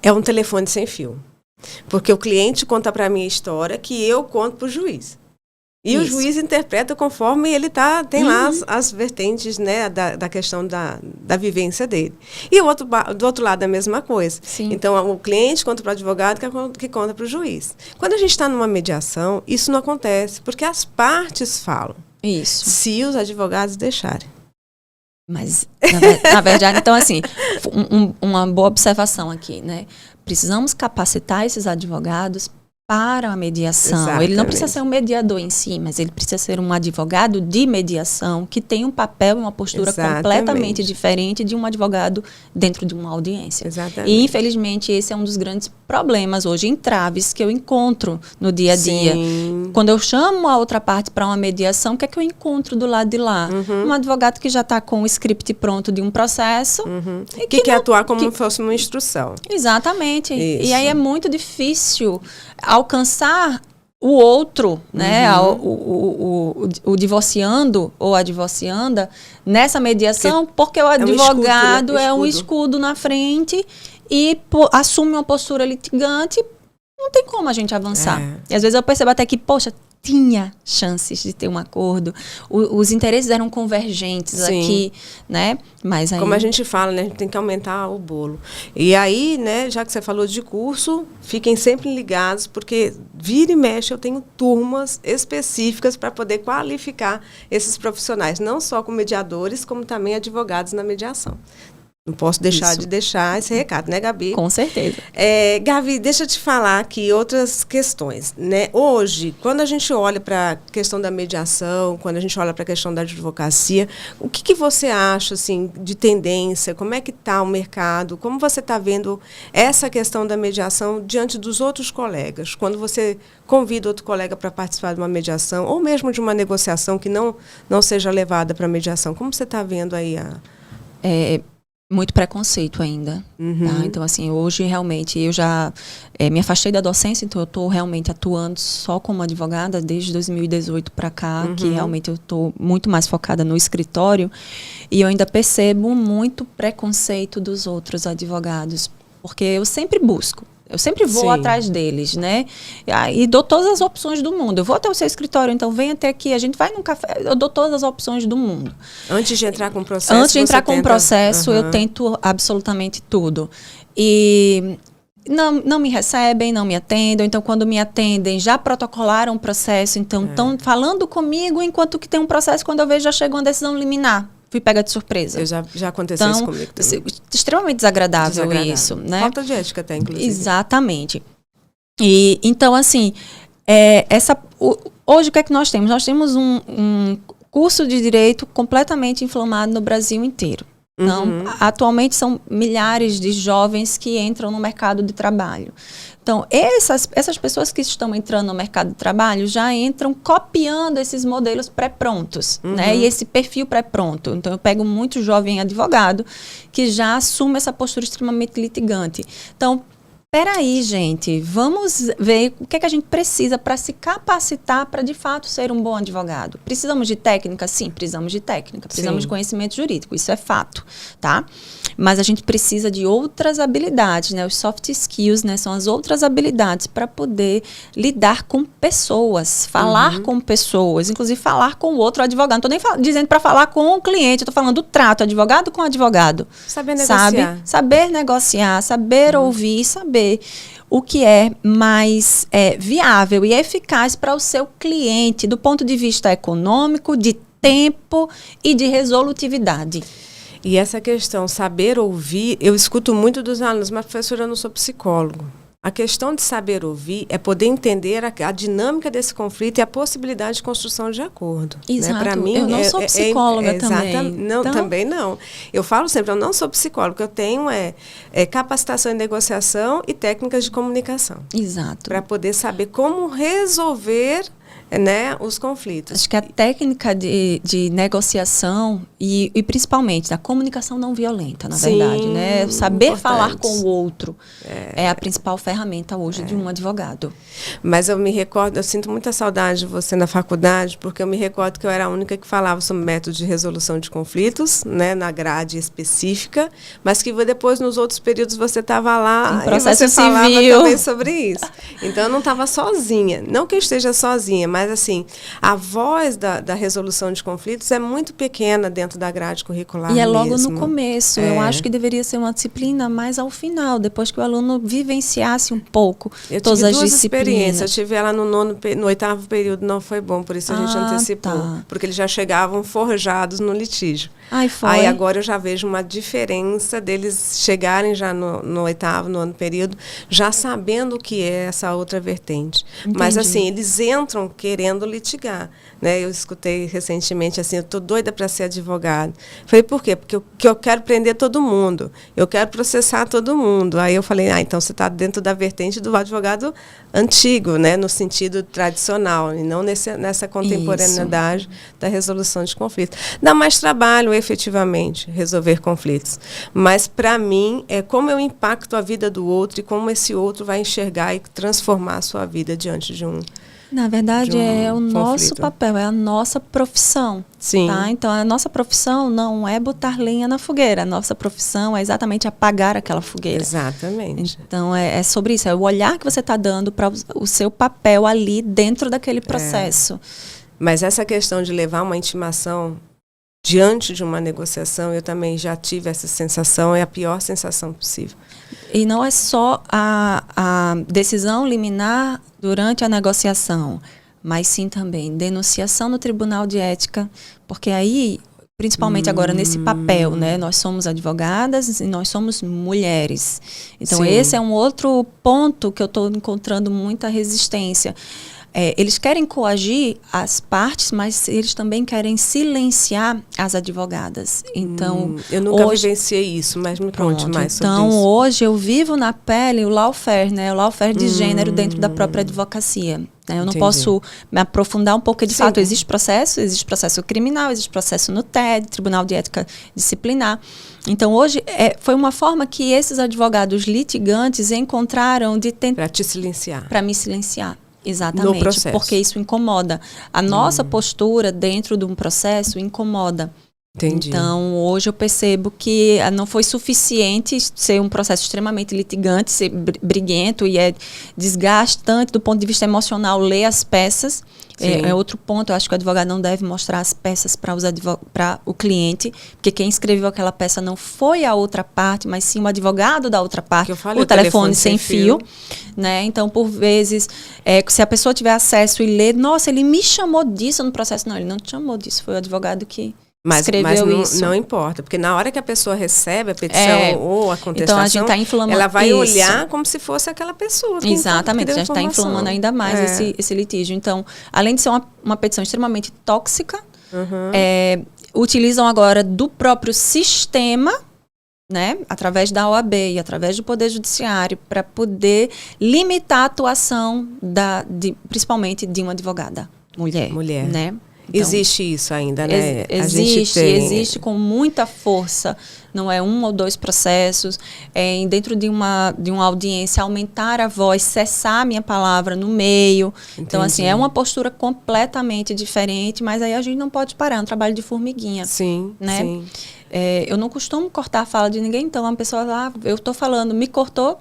é um telefone sem fio. Porque o cliente conta para mim a história que eu conto para o juiz. E o juiz interpreta conforme ele tem lá as vertentes, né, da questão da vivência dele. E do outro lado a mesma coisa. Sim. Então, o cliente conta para o advogado que conta para o juiz. Quando a gente está numa mediação, isso não acontece, porque as partes falam. Isso. Se os advogados deixarem. Mas, na verdade, então, assim, uma boa observação aqui, né? Precisamos capacitar esses advogados para a mediação. Exatamente. Ele não precisa ser um mediador em si, mas ele precisa ser um advogado de mediação que tem um papel e uma postura completamente diferente de um advogado dentro de uma audiência. Exatamente. E, infelizmente, esse é um dos grandes problemas hoje, entraves que eu encontro no dia a dia. Sim. Quando eu chamo a outra parte para uma mediação, o que é que eu encontro do lado de lá? Um advogado que já está com o script pronto de um processo. E que quer atuar como se fosse uma instrução. Exatamente. Isso. E aí é muito difícil alcançar o outro, né, o divorciando ou a divorcianda nessa mediação, porque o advogado é um escudo na frente e assume uma postura litigante, não tem como a gente avançar. E às vezes eu percebo até que, poxa, tinha chances de ter um acordo. Os interesses eram convergentes aqui, né? Mas aí... Como a gente fala, né? A gente tem que aumentar o bolo. E aí, né, já que você falou de curso, fiquem sempre ligados, porque vira e mexe eu tenho turmas específicas para poder qualificar esses profissionais, não só como mediadores, como também advogados na mediação. Não posso deixar de deixar esse recado, né, Gabi? Com certeza. Gabi, deixa eu te falar aqui outras questões, né? Hoje, quando a gente olha para a questão da mediação, quando a gente olha para a questão da advocacia, o que você acha, assim, de tendência? Como é que está o mercado? Como você está vendo essa questão da mediação diante dos outros colegas? Quando você convida outro colega para participar de uma mediação, ou mesmo de uma negociação que não seja levada para mediação, como você está vendo aí muito preconceito ainda. Tá? Então, assim, hoje realmente eu já me afastei da docência, então eu estou realmente atuando só como advogada desde 2018 para cá, que realmente eu estou muito mais focada no escritório, e eu ainda percebo muito preconceito dos outros advogados, porque eu sempre busco. Eu sempre vou atrás deles, né? E dou todas as opções do mundo. Eu vou até o seu escritório, então venha até aqui, a gente vai num café, eu dou todas as opções do mundo. Antes de entrar com o processo? Antes de entrar com o processo, eu tento absolutamente tudo. E não me recebem, não me atendem. Então, quando me atendem, já protocolaram o processo. Então, estão falando comigo, enquanto que tem um processo, quando eu vejo, já chegou uma decisão liminar. Fui pega de surpresa. Já aconteceu isso comigo também. Extremamente desagradável isso, né? Falta de ética até, inclusive. Exatamente. E, então, assim, hoje o que é que nós temos? Nós temos um curso de direito completamente inflamado no Brasil inteiro. Então, atualmente são milhares de jovens que entram no mercado de trabalho. Então, essas pessoas que estão entrando no mercado de trabalho já entram copiando esses modelos pré-prontos, né? E esse perfil pré-pronto. Então, eu pego muito jovem advogado que já assume essa postura extremamente litigante. Então, peraí, gente, vamos ver o que é que a gente precisa para se capacitar para, de fato, ser um bom advogado. Precisamos de técnica? Sim, precisamos de técnica. Precisamos de conhecimento jurídico, isso é fato, tá? Mas a gente precisa de outras habilidades, né? Os soft skills, né? São as outras habilidades para poder lidar com pessoas, falar com pessoas, inclusive falar com o outro advogado. Não estou nem dizendo para falar com o cliente, estou falando do trato, advogado com advogado. Saber negociar. Saber negociar, saber ouvir, saber o que é mais viável e eficaz para o seu cliente, do ponto de vista econômico, de tempo e de resolutividade. E essa questão, saber ouvir, eu escuto muito dos alunos, mas professora, eu não sou psicólogo. A questão de saber ouvir é poder entender a dinâmica desse conflito e a possibilidade de construção de acordo. Exato. Né? Para mim, eu não sou psicóloga também. Não, então... Também não. Eu falo sempre, eu não sou psicóloga, eu tenho capacitação em negociação e técnicas de comunicação. Exato. Para poder saber como resolver, né, os conflitos. Acho que a técnica de negociação e principalmente da comunicação não violenta, na verdade, né? Saber falar com o outro é a principal ferramenta hoje de um advogado. Mas eu me recordo, eu sinto muita saudade de você na faculdade, porque eu me recordo que eu era a única que falava sobre métodos de resolução de conflitos, né, na grade específica, mas que depois nos outros períodos você estava lá e você falava civil. Também sobre isso. Então eu não estava sozinha, não que eu esteja sozinha, mas assim, a voz da resolução de conflitos é muito pequena dentro da grade curricular. E é logo mesmo. no começo. Eu acho que deveria ser uma disciplina mais ao final, depois que o aluno vivenciasse um pouco todas as disciplinas. Eu tive ela no 8º período, não foi bom, por isso a gente antecipou. Tá. Porque eles já chegavam forjados no litígio. Aí agora eu já vejo uma diferença deles chegarem já no 8º, 9º período, já sabendo o que é essa outra vertente. Entendi. Mas assim, eles entram querendo litigar. Né? Eu escutei recentemente assim, eu estou doida para ser advogado. Falei, por quê? Porque eu quero prender todo mundo, eu quero processar todo mundo. Aí eu falei, então você está dentro da vertente do advogado antigo, né? No sentido tradicional, e não nessa contemporaneidade da resolução de conflitos. Dá mais trabalho, efetivamente, resolver conflitos. Mas, para mim, é como eu impacto a vida do outro e como esse outro vai enxergar e transformar a sua vida diante de um Na verdade, é o nosso papel, é a nossa profissão. Sim. Tá? Então, a nossa profissão não é botar lenha na fogueira. A nossa profissão é exatamente apagar aquela fogueira. Exatamente. Então, é sobre isso. É o olhar que você está dando para o seu papel ali dentro daquele processo. Mas essa questão de levar uma intimação diante de uma negociação, eu também já tive essa sensação, é a pior sensação possível. E não é só a decisão liminar durante a negociação, mas sim também denunciação no Tribunal de Ética, porque aí, principalmente agora nesse papel, né, nós somos advogadas e nós somos mulheres. Então, esse é um outro ponto que eu estou encontrando muita resistência. Eles querem coagir as partes, mas eles também querem silenciar as advogadas. Então, eu nunca vivenciei isso, mas me conte mais sobre isso. Então, hoje eu vivo na pele o lawfare, né? O lawfare de gênero dentro da própria advocacia. Eu não posso me aprofundar um pouco, porque de fato existe processo criminal, existe processo no TED, Tribunal de Ética Disciplinar. Então, hoje, foi uma forma que esses advogados litigantes encontraram de tentar... Para te silenciar. Para me silenciar. Exatamente, porque isso incomoda. A nossa postura dentro de um processo incomoda. Entendi. Então, hoje eu percebo que não foi suficiente ser um processo extremamente litigante, ser briguento e desgastante do ponto de vista emocional ler as peças. É outro ponto, eu acho que o advogado não deve mostrar as peças para o cliente, porque quem escreveu aquela peça não foi a outra parte, mas sim o advogado da outra parte, o telefone sem fio. Né? Então, por vezes, se a pessoa tiver acesso e ler, nossa, ele me chamou disso no processo. Não, ele não te chamou disso, foi o advogado que... Mas não importa, porque na hora que a pessoa recebe a petição ou a contestação, então a gente tá inflamando, ela vai olhar como se fosse aquela pessoa. Exatamente, a gente está inflamando ainda mais esse litígio. Então, além de ser uma petição extremamente tóxica, utilizam agora do próprio sistema, né, através da OAB e através do Poder Judiciário, para poder limitar a atuação, principalmente de uma advogada mulher. Mulher. Né? Então, existe isso ainda, né? Existe com muita força. Não é 1 ou 2 processos. Dentro de uma audiência, aumentar a voz, cessar a minha palavra no meio. Entendi. Então, assim, é uma postura completamente diferente, mas aí a gente não pode parar. É um trabalho de formiguinha. Sim, né? sim. Eu não costumo cortar a fala de ninguém, então a pessoa lá, eu estou falando, me cortou,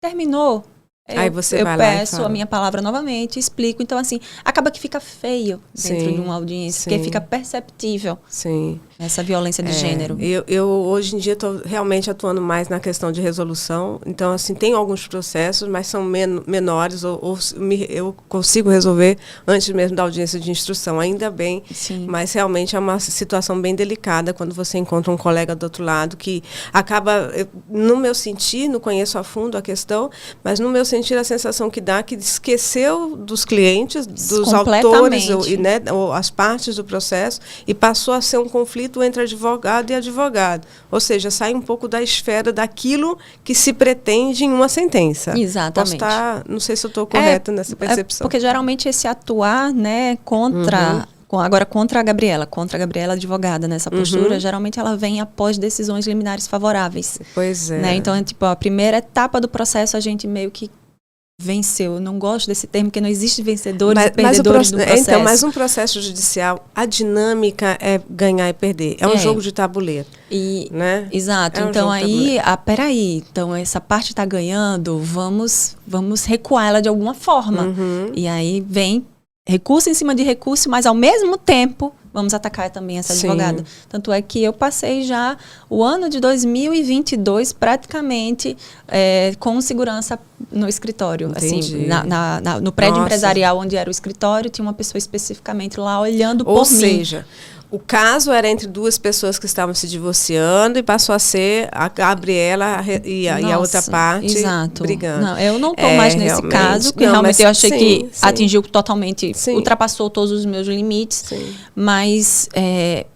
terminou. Aí você vai eu lá peço a minha palavra novamente, explico. Então, assim, acaba que fica feio dentro de uma audiência, porque fica perceptível essa violência de gênero. Eu hoje em dia estou realmente atuando mais na questão de resolução. Então, assim, tem alguns processos, mas são menores, eu consigo resolver antes mesmo da audiência de instrução, ainda bem. Sim. Mas realmente é uma situação bem delicada quando você encontra um colega do outro lado que acaba, no meu sentir, não conheço a fundo a questão, mas no meu sentir, a sensação que dá que esqueceu dos clientes, dos autores, né, ou as partes do processo, e passou a ser um conflito entre advogado e advogado. Ou seja, sai um pouco da esfera daquilo que se pretende em uma sentença. Exatamente. Não sei se eu estou correta nessa percepção. Porque geralmente esse atuar, né, contra a Gabriela advogada nessa postura, geralmente ela vem após decisões liminares favoráveis. Pois é. Né? Então, tipo, a primeira etapa do processo a gente meio que venceu. Eu não gosto desse termo, porque não existe vencedores e perdedores do processo. Então, mas um processo judicial, a dinâmica é ganhar e perder. É um jogo de tabuleiro. Né? Exato. Então, peraí. Então, essa parte está ganhando, vamos recuar ela de alguma forma. E aí vem recurso em cima de recurso, mas ao mesmo tempo vamos atacar também essa advogada. Tanto é que eu passei já o ano de 2022 praticamente com segurança no escritório. Entendi. Assim, no prédio empresarial onde era o escritório, tinha uma pessoa especificamente lá olhando por mim. Ou seja, o caso era entre 2 pessoas que estavam se divorciando e passou a ser a Gabriela e a outra parte brigando. Não, eu não estou mais nesse caso, que realmente eu achei que atingiu totalmente, ultrapassou todos os meus limites. Mas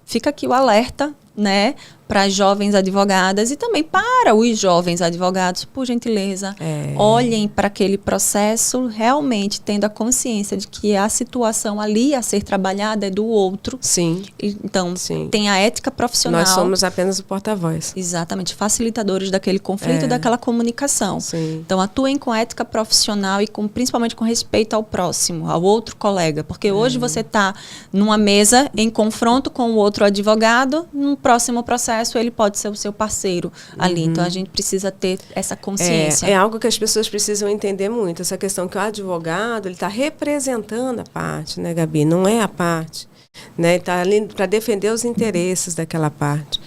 fica aqui o alerta, né, para as jovens advogadas e também para os jovens advogados, por gentileza, olhem para aquele processo realmente tendo a consciência de que a situação ali a ser trabalhada é do outro. Sim. Então, tem a ética profissional. Nós somos apenas o porta-voz. Exatamente, facilitadores daquele conflito e daquela comunicação. Então, atuem com ética profissional e principalmente com respeito ao próximo, ao outro colega. Porque hoje você está numa mesa em confronto com o outro advogado, no próximo processo ele pode ser o seu parceiro ali. Então, a gente precisa ter essa consciência. É algo que as pessoas precisam entender muito. Essa questão que o advogado ele está representando a parte, né, Gabi? Não é a parte. Né? Ele está ali para defender os interesses daquela parte.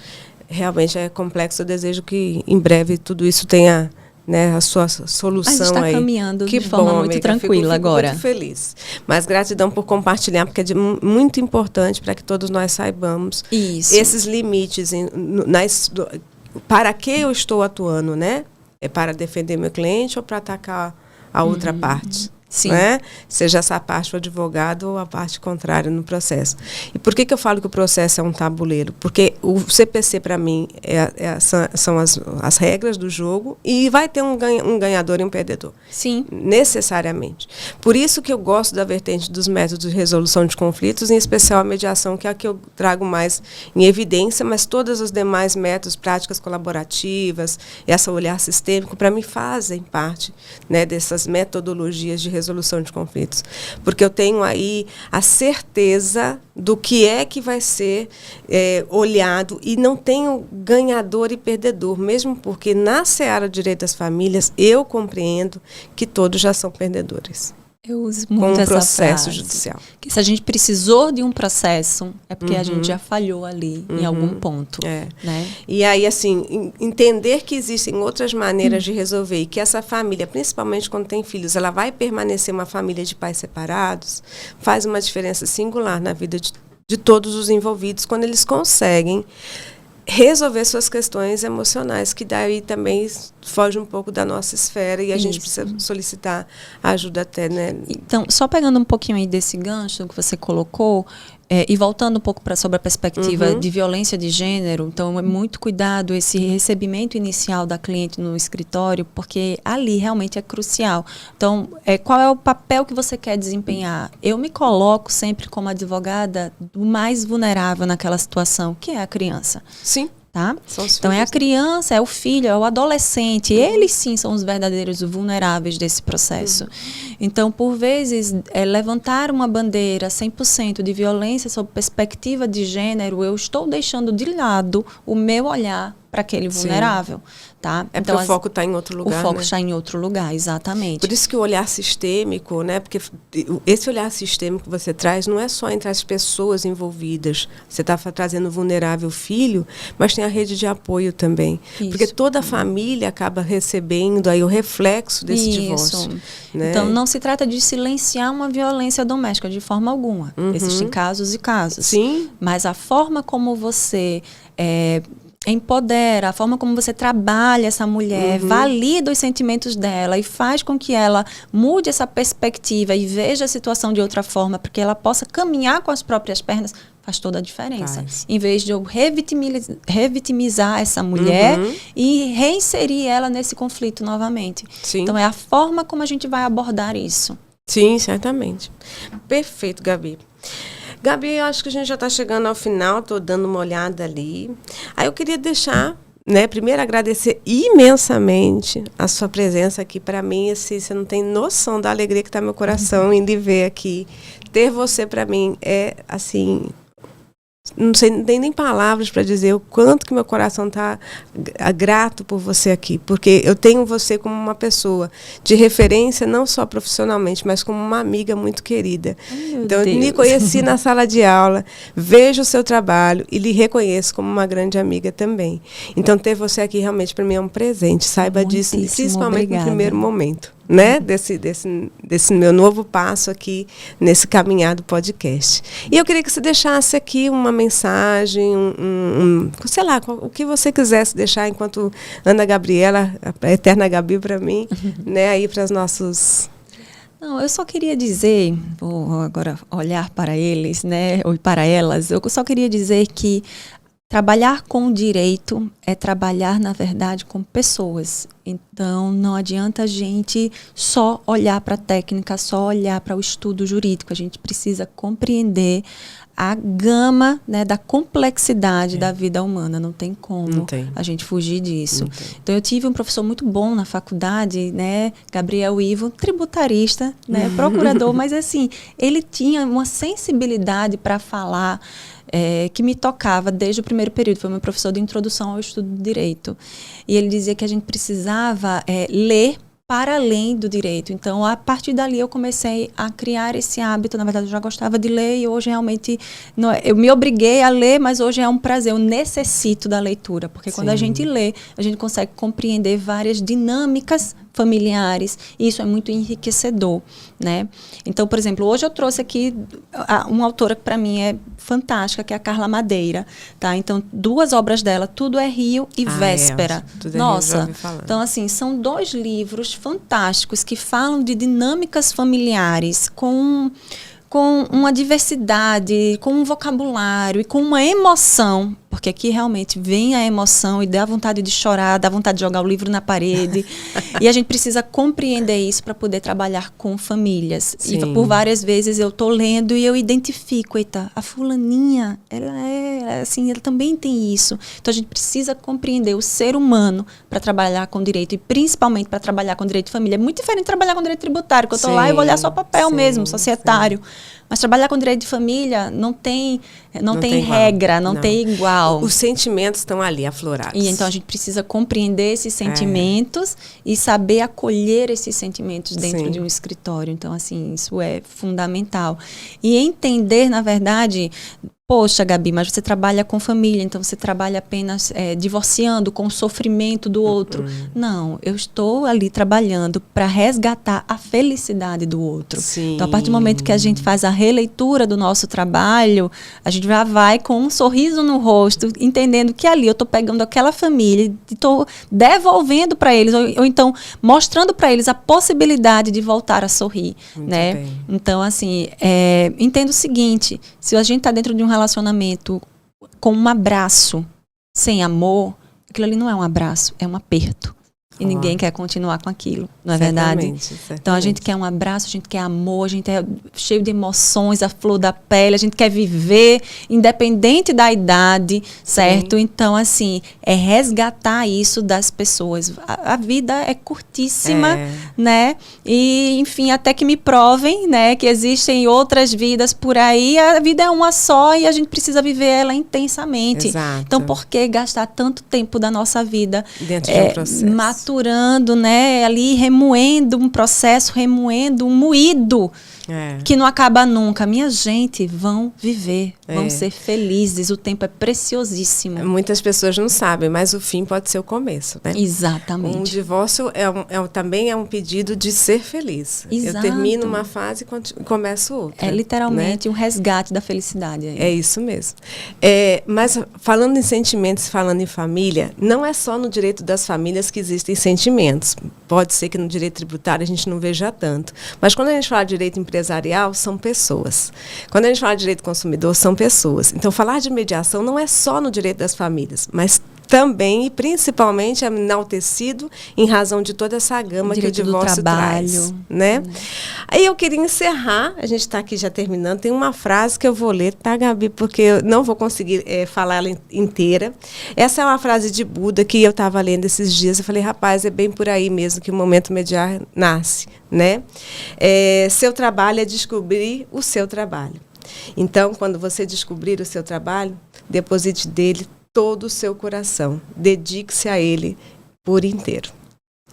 Realmente é complexo. Eu desejo que, em breve, tudo isso tenha, né, a sua solução. A gente está caminhando de forma muito tranquila agora. Fico muito feliz. Mas gratidão por compartilhar, porque é muito importante para que todos nós saibamos esses limites. Para que eu estou atuando, né? É para defender meu cliente ou para atacar a outra parte? Sim. Né? Seja essa parte o advogado ou a parte contrária no processo. E por que eu falo que o processo é um tabuleiro? Porque o CPC, para mim, são as regras do jogo e vai ter um ganhador e um perdedor. Sim. Necessariamente. Por isso que eu gosto da vertente dos métodos de resolução de conflitos, em especial a mediação, que é a que eu trago mais em evidência, mas todos os demais métodos, práticas colaborativas, esse olhar sistêmico, para mim, fazem parte, né, dessas metodologias de resolução de conflitos, porque eu tenho aí a certeza do que é que vai ser olhado e não tenho ganhador e perdedor, mesmo porque na seara do direito das famílias eu compreendo que todos já são perdedores. Eu uso muito essa processo frase, judicial. Que se a gente precisou de um processo, é porque a gente já falhou ali em algum ponto. Né? E aí, assim, entender que existem outras maneiras de resolver e que essa família, principalmente quando tem filhos, ela vai permanecer uma família de pais separados, faz uma diferença singular na vida de todos os envolvidos, quando eles conseguem resolver suas questões emocionais, que daí também foge um pouco da nossa esfera e a gente precisa solicitar ajuda até, né? Então, só pegando um pouquinho aí desse gancho que você colocou, E voltando um pouco sobre a perspectiva de violência de gênero, então é muito cuidado esse recebimento inicial da cliente no escritório, porque ali realmente é crucial. Então, qual é o papel que você quer desempenhar? Eu me coloco sempre como advogada do mais vulnerável naquela situação, que é a criança. Sim. Tá? Então é a criança, é o filho, é o adolescente. Eles sim são os verdadeiros vulneráveis desse processo. Então, por vezes, levantar uma bandeira 100% de violência sob perspectiva de gênero, eu estou deixando de lado o meu olhar para aquele vulnerável. Tá? Então, o foco está em outro lugar. O foco está em outro lugar, exatamente. Por isso que o olhar sistêmico, né? Porque esse olhar sistêmico que você traz não é só entre as pessoas envolvidas. Você está trazendo o vulnerável filho, mas tem a rede de apoio também. Isso. Porque toda a família acaba recebendo aí o reflexo desse divórcio. Né? Então, não se trata de silenciar uma violência doméstica de forma alguma. Existem casos e casos. Sim. Mas a forma como você empodera, a forma como você trabalha essa mulher, valida os sentimentos dela e faz com que ela mude essa perspectiva e veja a situação de outra forma, porque ela possa caminhar com as próprias pernas, faz toda a diferença. Em vez de eu revitimizar essa mulher e reinserir ela nesse conflito novamente. Sim. Então, é a forma como a gente vai abordar isso. Sim, certamente. Perfeito, Gabi. Gabi, eu acho que a gente já está chegando ao final, estou dando uma olhada ali. Aí eu queria deixar, né, primeiro agradecer imensamente a sua presença aqui para mim. Você não tem noção da alegria que está meu coração em lhe ver aqui. Ter você para mim é, assim, não sei, não tem nem palavras para dizer o quanto que meu coração está grato por você aqui, porque eu tenho você como uma pessoa de referência, não só profissionalmente, mas como uma amiga muito querida. Então, eu me conheci na sala de aula, vejo o seu trabalho e lhe reconheço como uma grande amiga também. Então, ter você aqui realmente para mim é um presente, saiba disso, principalmente no primeiro momento, né, desse meu novo passo aqui nesse caminhar do podcast. E eu queria que você deixasse aqui uma mensagem, sei lá, o que você quisesse deixar enquanto Ana Gabriela, a eterna Gabi para mim, né, aí para os nossos... Não, eu só queria dizer, vou agora olhar para eles, né, ou para elas, eu só queria dizer que trabalhar com o direito é trabalhar, na verdade, com pessoas. Então, não adianta a gente só olhar para a técnica, só olhar para o estudo jurídico. A gente precisa compreender a gama, né, da complexidade da vida humana. Não tem como a gente fugir disso. Então, eu tive um professor muito bom na faculdade, né, Gabriel Ivo, tributarista, né, procurador, mas assim, ele tinha uma sensibilidade para falar que me tocava desde o primeiro período. Foi meu professor de introdução ao estudo do direito. E ele dizia que a gente precisava ler para além do direito. Então, a partir dali, eu comecei a criar esse hábito. Na verdade, eu já gostava de ler e hoje realmente... eu me obriguei a ler, mas hoje é um prazer. Eu necessito da leitura, porque quando a gente lê, a gente consegue compreender várias dinâmicas familiares, e isso é muito enriquecedor, né? Então, por exemplo, hoje eu trouxe aqui uma autora que para mim é fantástica, que é a Carla Madeira, tá? Então, 2 obras dela, Tudo é Rio e Véspera. Nossa, então assim, são 2 livros fantásticos que falam de dinâmicas familiares com uma diversidade, com um vocabulário e com uma emoção, porque aqui realmente vem a emoção e dá vontade de chorar, dá vontade de jogar o livro na parede. E a gente precisa compreender isso para poder trabalhar com famílias. Sim. E por várias vezes eu estou lendo e eu identifico, eita, a fulaninha, ela também tem isso. Então a gente precisa compreender o ser humano para trabalhar com direito, e principalmente para trabalhar com direito de família. É muito diferente de trabalhar com direito tributário, que eu estou lá e vou olhar só papel mesmo, societário. Mas trabalhar com direito de família não tem regra, não tem igual. Os sentimentos estão ali aflorados. E então a gente precisa compreender esses sentimentos e saber acolher esses sentimentos dentro de um escritório. Então, assim, isso é fundamental. E entender, na verdade, poxa, Gabi, mas você trabalha com família, então você trabalha apenas divorciando com o sofrimento do outro. Não, eu estou ali trabalhando para resgatar a felicidade do outro. Sim. Então, a partir do momento que a gente faz a releitura do nosso trabalho, a gente já vai com um sorriso no rosto, entendendo que ali eu estou pegando aquela família e estou devolvendo para eles, ou então mostrando para eles a possibilidade de voltar a sorrir. Muito né? bem. Então, assim, entendo o seguinte, se a gente está dentro de um relacionamento com um abraço sem amor, aquilo ali não é um abraço, é um aperto. E ninguém quer continuar com aquilo, não é verdade? Certamente. Então a gente quer um abraço, a gente quer amor, a gente é cheio de emoções, a flor da pele, a gente quer viver, independente da idade, certo? Sim. Então, assim, é resgatar isso das pessoas. A vida é curtíssima, né? E, enfim, até que me provem, né, que existem outras vidas por aí, a vida é uma só e a gente precisa viver ela intensamente. Exato. Então, por que gastar tanto tempo da nossa vida dentro de um processo? Maturando, né, ali remoendo um processo, remoendo um moído que não acaba nunca. Minha gente, vão viver, vão ser felizes, o tempo é preciosíssimo. Muitas pessoas não sabem, mas o fim pode ser o começo, né? Exatamente. Um divórcio também é um pedido de ser feliz. Exato. Eu termino uma fase e começo outra. É literalmente, né? um resgate da felicidade. Aí. É isso mesmo. Mas falando em sentimentos, falando em família, não é só no direito das famílias que existem sentimentos. Pode ser que no direito tributário a gente não veja tanto. Mas quando a gente fala de direito empresarial, são pessoas. Quando a gente fala de direito consumidor, são pessoas. Então, falar de mediação não é só no direito das famílias, mas também e principalmente é enaltecido em razão de toda essa gama que o divórcio traz. Né? Aí eu queria encerrar, a gente está aqui já terminando, tem uma frase que eu vou ler, tá, Gabi? Porque eu não vou conseguir falar ela inteira. Essa é uma frase de Buda que eu estava lendo esses dias, eu falei, rapaz, é bem por aí mesmo que o momento mediar nasce. Né? Seu trabalho é descobrir o seu trabalho. Então, quando você descobrir o seu trabalho, deposite dele todo o seu coração. Dedique-se a ele por inteiro.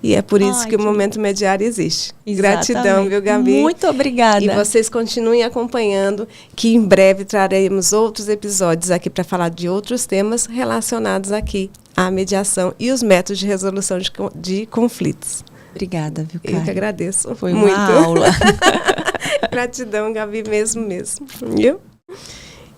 E é por isso que o Momento Mediar existe. Exatamente. Gratidão, viu, Gabi? Muito obrigada. E vocês continuem acompanhando, que em breve traremos outros episódios aqui para falar de outros temas relacionados aqui à mediação e os métodos de resolução de conflitos. Obrigada, viu, Karen? Eu que agradeço. Foi muito. uma aula. Gratidão, Gabi, mesmo. Viu?